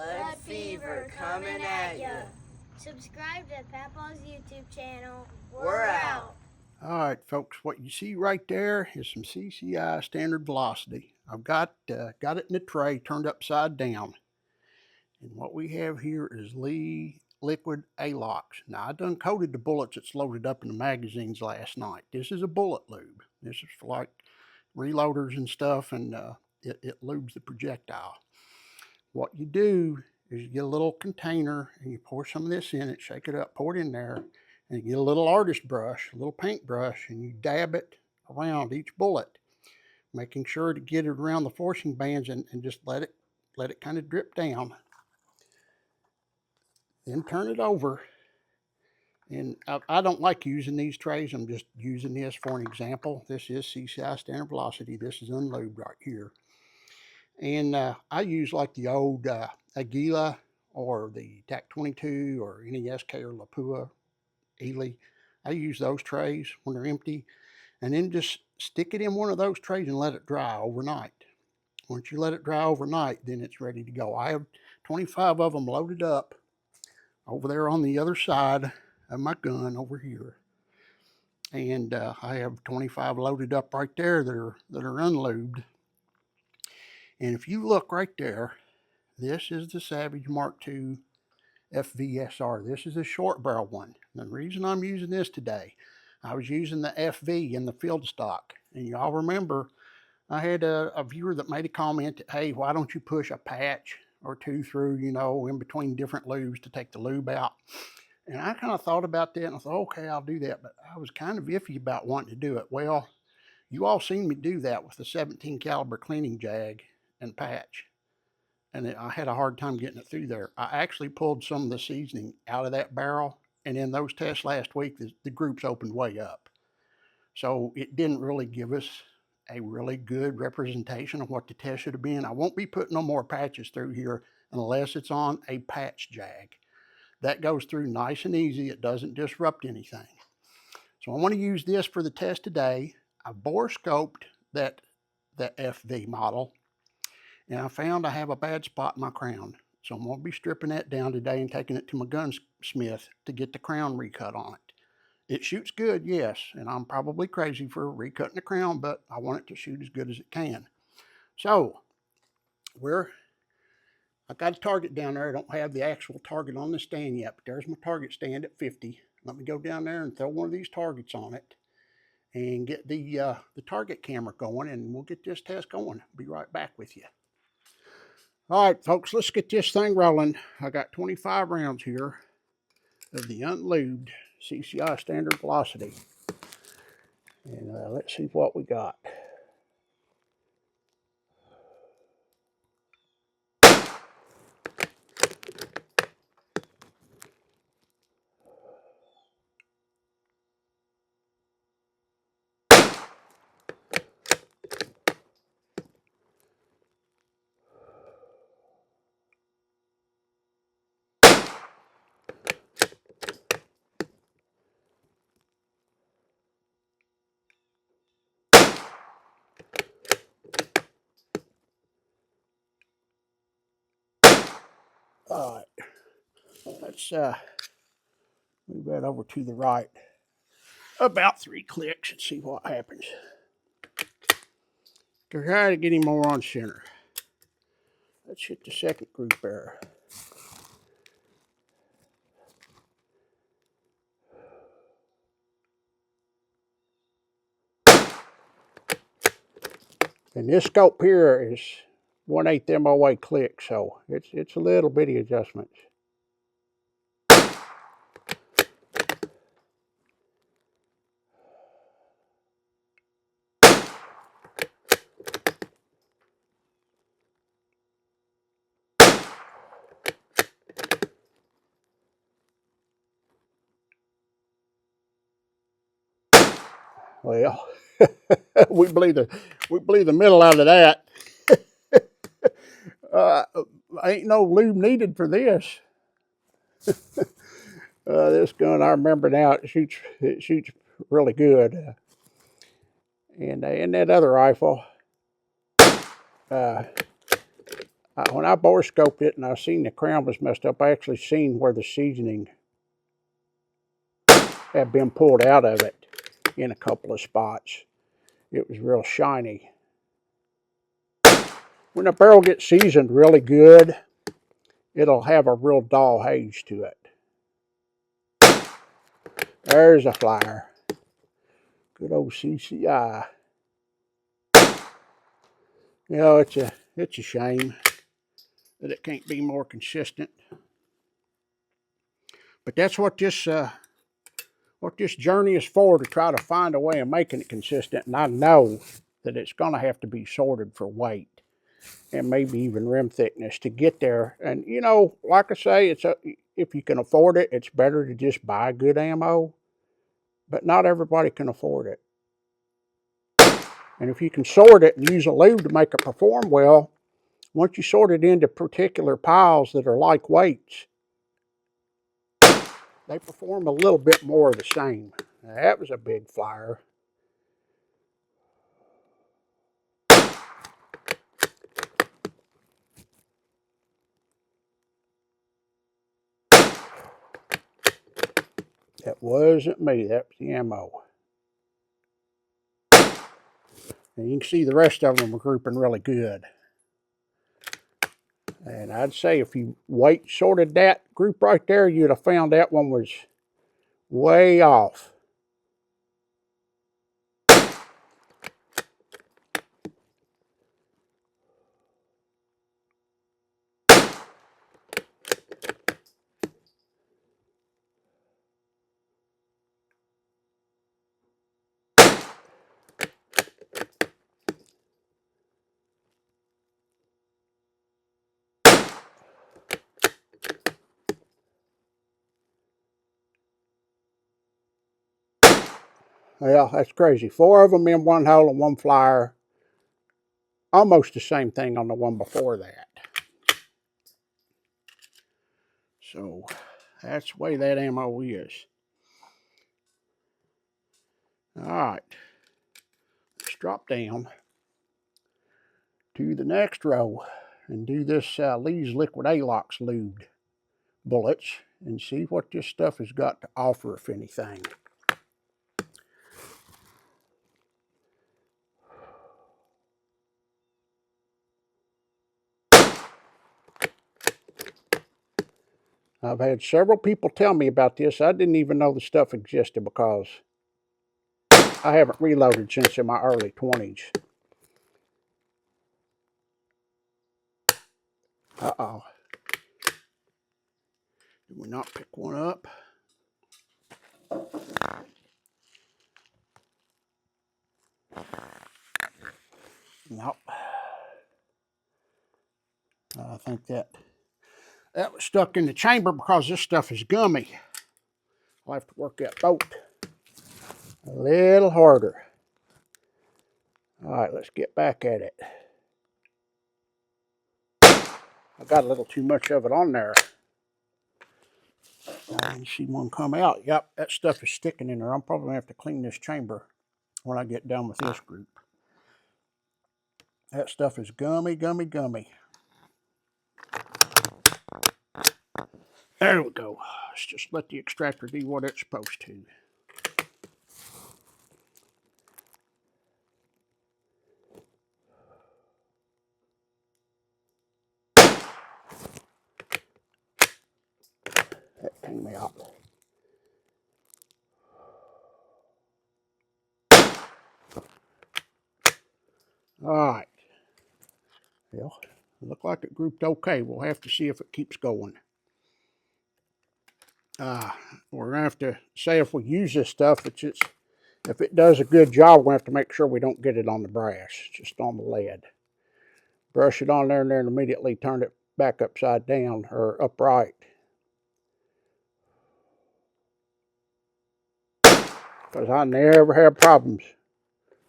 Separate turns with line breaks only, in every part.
Lead fever coming at ya.
Subscribe to Papa's YouTube channel.
We're out.
All right, folks, what you see right there is some CCI standard velocity. I've got it in a tray turned upside down. And what we have here is Lee Liquid Alox. Now, I done coated the bullets that's loaded up in the magazines last night. This is a bullet lube. This is for like reloaders and stuff, and it lubes the projectile. What you do is you get a little container and you pour some of this in it, shake it up, pour it in there, and you get a little artist brush, a little paint brush, and you dab it around each bullet, making sure to get it around the forcing bands and just let it kind of drip down. Then turn it over. And I don't like using these trays. I'm just using this for an example. This is CCI standard velocity. This is unlubed right here. And I use like the old Aguila or the TAC 22 or any SK or Lapua, Ely. I use those trays when they're empty, and then just stick it in one of those trays and let it dry overnight. Once you let it dry overnight, then it's ready to go. I have 25 of them loaded up over there on the other side of my gun over here. And I have 25 loaded up right there that are unlubed. And if you look right there, this is the Savage Mark II FVSR. This is a short barrel one. And the reason I'm using this today, I was using the FV in the field stock. And y'all remember, I had a viewer that made a comment that, hey, why don't you push a patch or two through, you know, in between different lubes to take the lube out? And I kind of thought about that, and I thought, okay, I'll do that. But I was kind of iffy about wanting to do it. Well, you all seen me do that with the 17 caliber cleaning jag and patch. And I had a hard time getting it through there. I actually pulled some of the seasoning out of that barrel, and in those tests last week, the groups opened way up. So it didn't really give us a really good representation of what the test should have been. I won't be putting no more patches through here unless it's on a patch jag. That goes through nice and easy. It doesn't disrupt anything. So I want to use this for the test today. I bore scoped that FV model, and I found I have a bad spot in my crown. So I'm going to be stripping that down today and taking it to my gunsmith to get the crown recut on it. It shoots good, yes, and I'm probably crazy for recutting the crown, but I want it to shoot as good as it can. So, I got a target down there. I don't have the actual target on the stand yet, but there's my target stand at 50. Let me go down there and throw one of these targets on it and get the target camera going, and we'll get this test going. Be right back with you. All right, folks, let's get this thing rolling. I got 25 rounds here of the unlubed CCI standard velocity. And let's see what we got. All right, let's move that over to the right about 3 clicks and see what happens. Try to get him more on center. Let's hit the second group there. And this scope here is 1/8 MOA click, so it's a little bitty adjustments. Well, we believe the middle out of that. Ain't no lube needed for this. This gun, I remember now, it shoots really good. And that other rifle, When I borescoped it and I seen the crown was messed up, I actually seen where the seasoning had been pulled out of it in a couple of spots. It was real shiny. When the barrel gets seasoned really good, it'll have a real dull haze to it. There's a flyer. Good old CCI. You know, it's a shame that it can't be more consistent. But that's what this journey is for, to try to find a way of making it consistent. And I know that it's going to have to be sorted for weight and maybe even rim thickness to get there. And, you know, like I say, if you can afford it, it's better to just buy good ammo. But not everybody can afford it. And if you can sort it and use a lube to make it perform well, once you sort it into particular piles that are like weights, they perform a little bit more of the same. Now, that was a big flyer. That wasn't me, that was the ammo. And you can see the rest of them are grouping really good. And I'd say if you weight sorted that group right there, you'd have found that one was way off. Well, that's crazy. 4 of them in one hole and 1 flyer. Almost the same thing on the one before that. So that's the way that ammo is. All right. Let's drop down to the next row and do this Lee's Liquid Alox lubed bullets and see what this stuff has got to offer, if anything. I've had several people tell me about this. I didn't even know the stuff existed because I haven't reloaded since in my early 20s. Uh-oh. Did we not pick one up? Nope. I think that was stuck in the chamber because this stuff is gummy. I'll have to work that bolt a little harder. All right, let's get back at it. I got a little too much of it on there. I didn't see one come out. Yep, that stuff is sticking in there. I'm probably going to have to clean this chamber when I get done with this group. That stuff is gummy, gummy, gummy. There we go. Let's just let the extractor do what it's supposed to. That came out. All right. Well, it looked like it grouped okay. We'll have to see if it keeps going. We're going to have to say if we use this stuff, if it does a good job, we're going to have to make sure we don't get it on the brass, just on the lead. Brush it on there and then immediately turn it back upside down or upright. Because I never have problems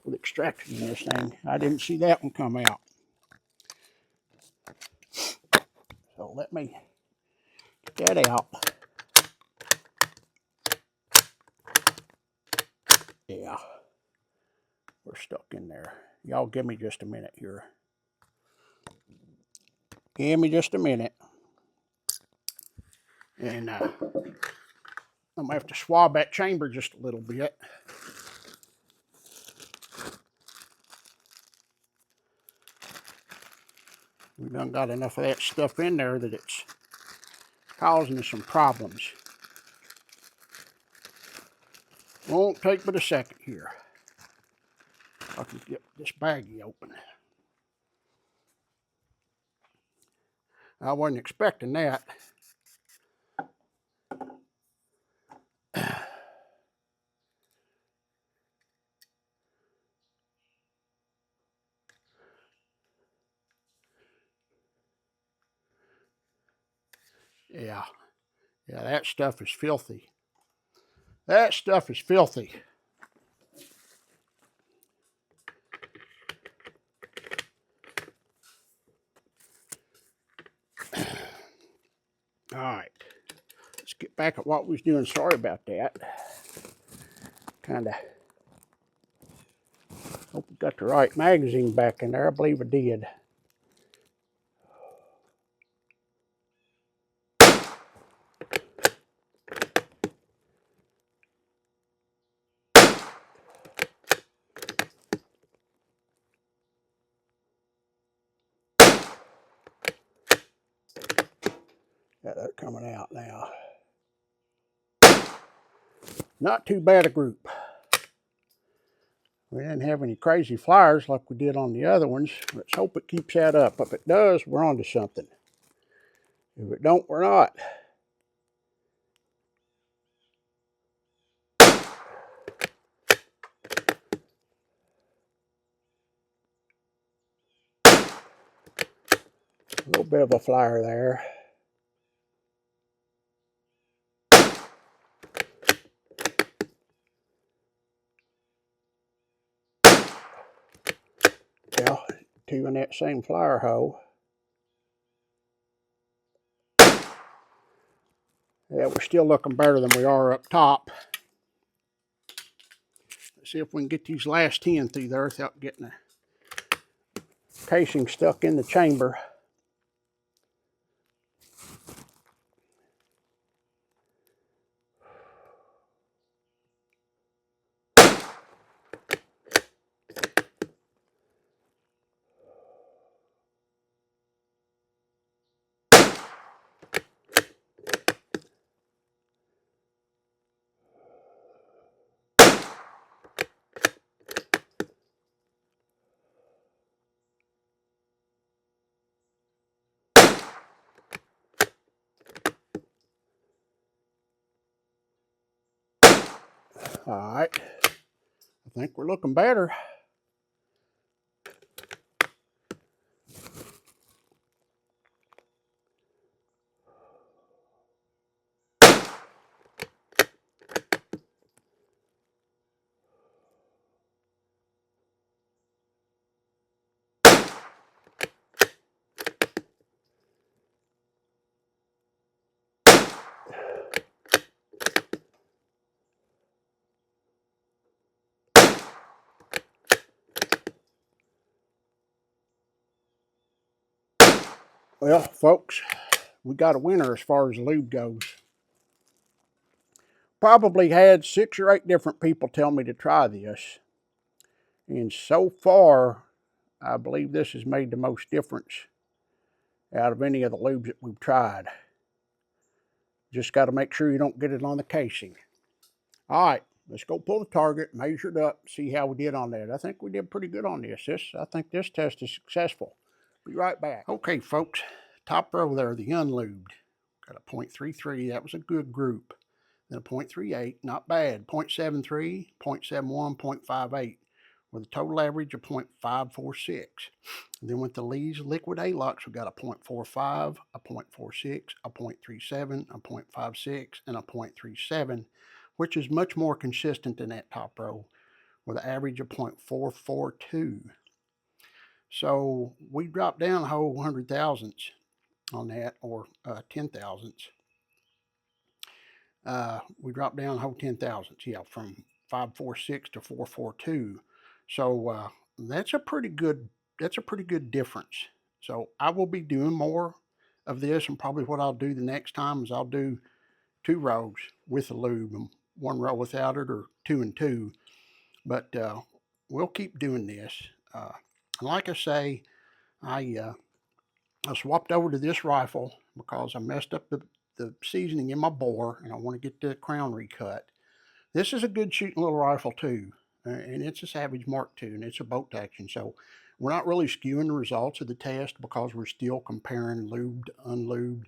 with extraction in this thing. I didn't see that one come out. So let me get that out. Yeah, we're stuck in there. Y'all give me just a minute here. Give me just a minute. And I'm going to have to swab that chamber just a little bit. We've done got enough of that stuff in there that it's causing us some problems. Won't take but a second here. I can get this baggie open. I wasn't expecting that. Yeah, that stuff is filthy. That stuff is filthy. All right, let's get back at what we was doing. Sorry about that. Kind of hope we got the right magazine back in there. I believe I did. Got that coming out now. Not too bad a group. We didn't have any crazy flyers like we did on the other ones. Let's hope it keeps that up. If it does, we're on to something. If it don't, we're not. A little bit of a flyer there. Yeah, two in that same flyer hole. Yeah, we're still looking better than we are up top. Let's see if we can get these last 10 through there without getting the casing stuck in the chamber. All right, I think we're looking better. Well, folks, we got a winner as far as lube goes. Probably had 6 or 8 different people tell me to try this. And so far, I believe this has made the most difference out of any of the lubes that we've tried. Just got to make sure you don't get it on the casing. All right, let's go pull the target, measure it up, see how we did on that. I think we did pretty good on this. I think this test is successful. Be right back. Okay, folks, top row there, the unlubed. Got a 0.33, that was a good group. Then a 0.38, not bad. 0.73, 0.71, 0.58, with a total average of 0.546. And then with the Lee Liquid Alox, we got a 0.45, a 0.46, a 0.37, a 0.56, and a 0.37, which is much more consistent than that top row, with an average of 0.442. So we dropped down a whole 100 thousandths on that, or 10 thousandths. We dropped down a whole 10 thousandths, yeah, from 546 to 442. So that's a pretty good difference. So I will be doing more of this, and probably what I'll do the next time is I'll do 2 rows with the lube and 1 row without it, or 2 and 2. But we'll keep doing this. And like I say, I swapped over to this rifle because I messed up the seasoning in my bore, and I want to get the crown recut. This is a good shooting little rifle too, and it's a Savage Mark II, and it's a bolt action. So we're not really skewing the results of the test because we're still comparing lubed, unlubed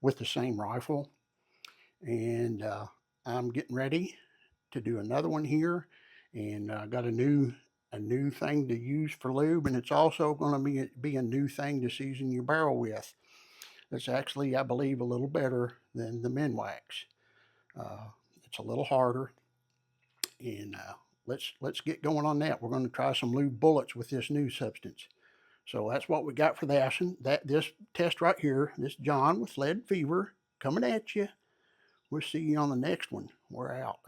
with the same rifle. And I'm getting ready to do another one here, and I got a new thing to use for lube, and it's also going to be a new thing to season your barrel with. It's actually, I believe, a little better than the Minwax. It's a little harder, and let's get going on that. We're going to try some lube bullets with this new substance. So that's what we got for this test right here. This John with Lead Fever coming at you. We'll see you on the next one. We're out.